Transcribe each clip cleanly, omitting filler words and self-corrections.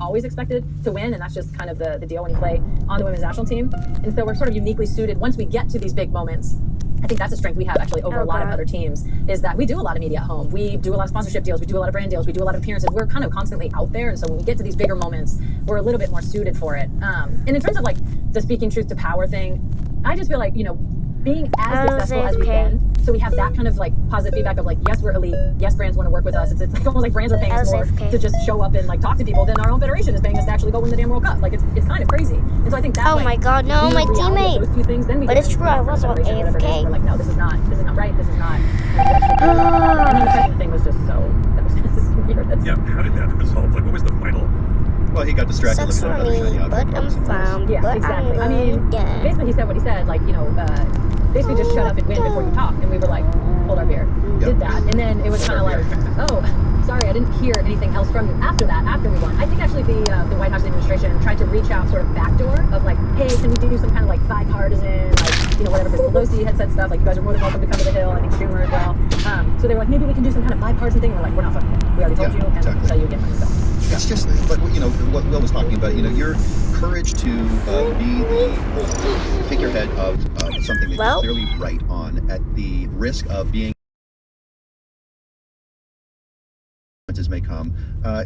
always expected to win, and that's just kind of the deal when you play on the women's national team. And so we're sort of uniquely suited once we get to these big moments. I think that's a strength we have actually over a lot of other teams, is that we do a lot of media at home. We do a lot of sponsorship deals, we do a lot of brand deals, we do a lot of appearances. We're kind of constantly out there, and so when we get to these bigger moments, we're a little bit more suited for it. And in terms of like the speaking truth to power thing, I just feel like, you know, being as successful as we've been, so we have that kind of like positive feedback of like, yes, we're elite, yes, brands want to work with us. It's like almost like brands are paying us more to just show up and like talk to people than our own federation is paying us to actually go win the damn World Cup. Like it's kind of crazy. And so I think that my God, no, my teammate. Those two things, then we but it's true, I was on AFK. We're like, no, this is not right. This is not. And then the second thing was just that was just weird. Yeah, how did that resolve? Like, what was the final? Well, he got distracted Sucks looking at for another me, shiny but object. I'm found. Yeah, but exactly. I'm I mean, dead. basically he said what he said, like, you know, basically just shut up and win before you talk. And we were like, hold our beer. Yep. Did that. And then it was kind of like, oh, sorry, I didn't hear anything else from you after that, after we won. I think actually the White House administration tried to reach out sort of backdoor of like, hey, can we do some kind of like bipartisan, like, you know, whatever, because Pelosi had said stuff like, you guys are more than welcome to come to the Hill, I think Schumer as well. So they were like, maybe we can do some kind of bipartisan thing. We're like, we're not fucking that. We already told you, and exactly. tell you again when you go. It's just, but you know, what Will was talking about, you know, your courage to be the figurehead of something that you're clearly right on at the risk of being may come,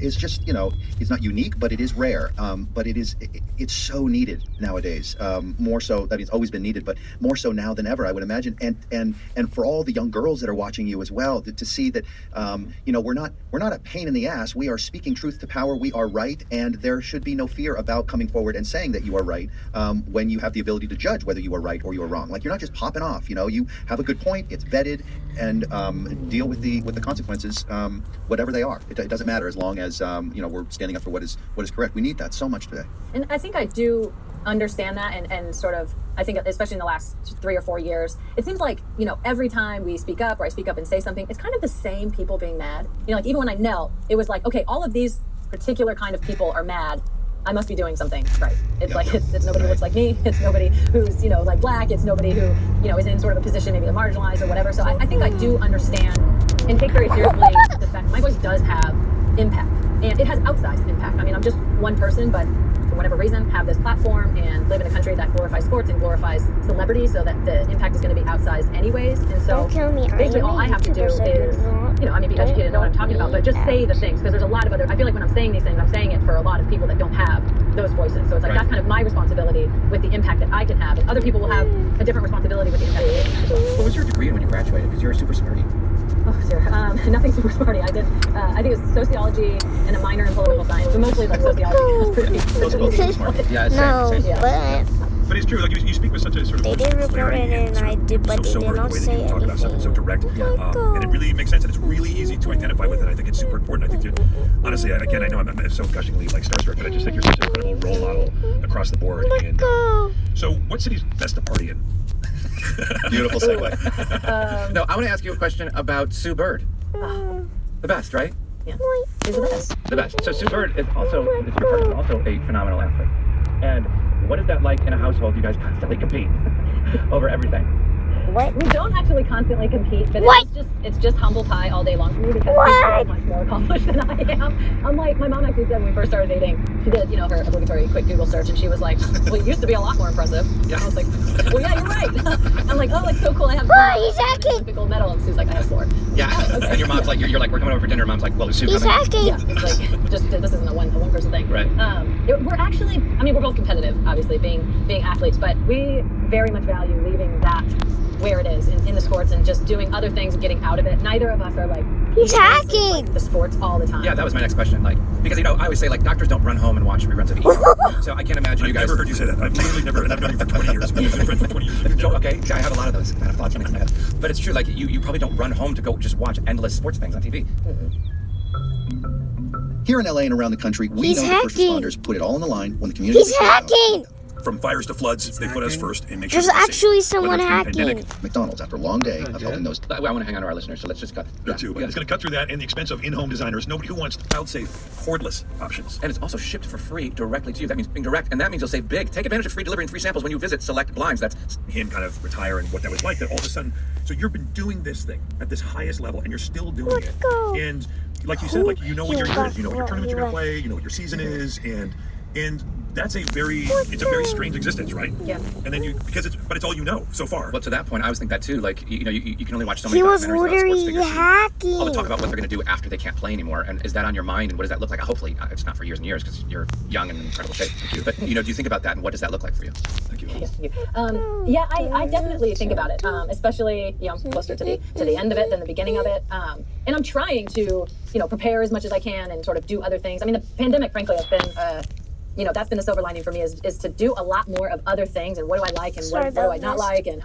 is just, it's not unique, but it is rare. But it's so needed nowadays. More so, I mean, it's always been needed, but more so now than ever, I would imagine. And for all the young girls that are watching you as well, to see that, we're not a pain in the ass. We are speaking truth to power. We are right, and there should be no fear about coming forward and saying that you are right when you have the ability to judge whether you are right or you are wrong. Like, you're not just popping off. You have a good point. It's vetted, and deal with the consequences, whatever they are. It doesn't matter as long as we're standing up for what is correct. We need that so much today. And I think I do understand that, and sort of, I think especially in the last 3 or 4 years, it seems like, every time we speak up or I speak up and say something, it's kind of the same people being mad. Like, even when I knelt, it was like, okay, all of these particular kind of people are mad. I must be doing something right. It's like, it's nobody who looks like me. It's nobody who's, like black. It's nobody who, is in sort of a position maybe marginalized or whatever. So I think I do understand and take very seriously the fact my voice does have impact, and it has outsized impact. I mean, I'm just one person, but for whatever reason, have this platform and live in a country that glorifies sports and glorifies celebrity, so that the impact is going to be outsized anyways. And so basically all I have to do is, I mean, be educated and know what I'm talking about, but just say the things, because there's a lot of other, I feel like when I'm saying these things, I'm saying it for a lot of people that don't have those voices. So it's like, that's kind of my responsibility with the impact that I can have, and other people will have a different responsibility with the impact that they can have. What was your degree when you graduated? Because you're a super smarty. Oh, sure. Nothing super smarty. I did, I think it was sociology and a minor in political science, but mostly like sociology. Yeah, But it's true, like you speak with such a sort of They did report it, and I did, but they did not say talk about something so anything. direct, and it really makes sense, and it's really easy to identify with it. I think it's super important. I think honestly, again, I know I'm so gushingly like starstruck, but I just think you're such an incredible role model across the board. And so, what city's best to party in? Beautiful segue. No, I want to ask you a question about Sue Bird. The best, right? Yeah. She's the best. The best. So Sue Bird is also, your partner is also a phenomenal athlete. And what is that like in a household? You guys constantly compete over everything. What? We don't actually constantly compete, but it's just humble pie all day long for me, because What? she's so much more accomplished than I am. I'm like, my mom actually said when we first started dating, she did, her obligatory quick Google search, and she was like, well, you used to be a lot more impressive. Yeah. I was like, well, yeah, you're right. I'm like, oh, it's so cool. I have He's an hacking. Olympic gold medal, and Sue's like, I have 4. Yeah. Okay. And your mom's like, you're like, we're coming over for dinner. Mom's like, well, is Sue He's coming? hacking. Yeah, it's like, just, this isn't a one person thing. Right. We're actually, I mean, we're both competitive, obviously, being athletes, but we very much value leaving that where it is in the sports and just doing other things and getting out of it. Neither of us are like, He's like hacking. the sports all the time. Yeah, that was my next question. Like, because I always say like doctors don't run home and watch reruns of E! So I can't imagine you I've guys. never heard you say that. I've literally never, and I've known you for 20 years. We've been friends for 20 years. So, okay, I have a lot of those kind of thoughts running through my head. But it's true, like you probably don't run home to go just watch endless sports things on TV. Here in LA and around the country, we He's know that first hacking. responders put it all on the line when the community. He's hacking. From fires to floods, they put us first and make sure There's we're safe. actually someone Whether it's through the hacking. pandemic, McDonald's, after a long day of helping those. I want to hang on to our listeners, so let's just cut. that too, but it's going to cut through that and the expense of in-home designers. Nobody who wants cloud-safe, cordless options. And it's also shipped for free directly to you. That means being direct, and that means you'll save big. Take advantage of free delivery and free samples when you visit Select Blinds. That's Him kind of retire and what that was like. That all of a sudden, so you've been doing this thing at this highest level, and you're still doing it. go. And like you said, like you know what your year is, you know what your tournaments you're going to Left. play, you know what your season is, and that's a very strange existence, right? Yeah. And then but it's all you know so far. well, to that point, I always think that too. Like you can only watch so many He was documentaries about sports literally figures. hacking. All the talk about what they're going to do after they can't play anymore, and is that on your mind? And what does that look like? Hopefully, it's not for years and years because you're young and in incredible shape. But do you think about that, and what does that look like for you? Thank you. Yeah, I definitely think about it, especially closer to the end of it than the beginning of it. And I'm trying to prepare as much as I can and sort of do other things. I mean, the pandemic, frankly, has been that's been the silver lining for me is to do a lot more of other things and what do I like and what do I not like and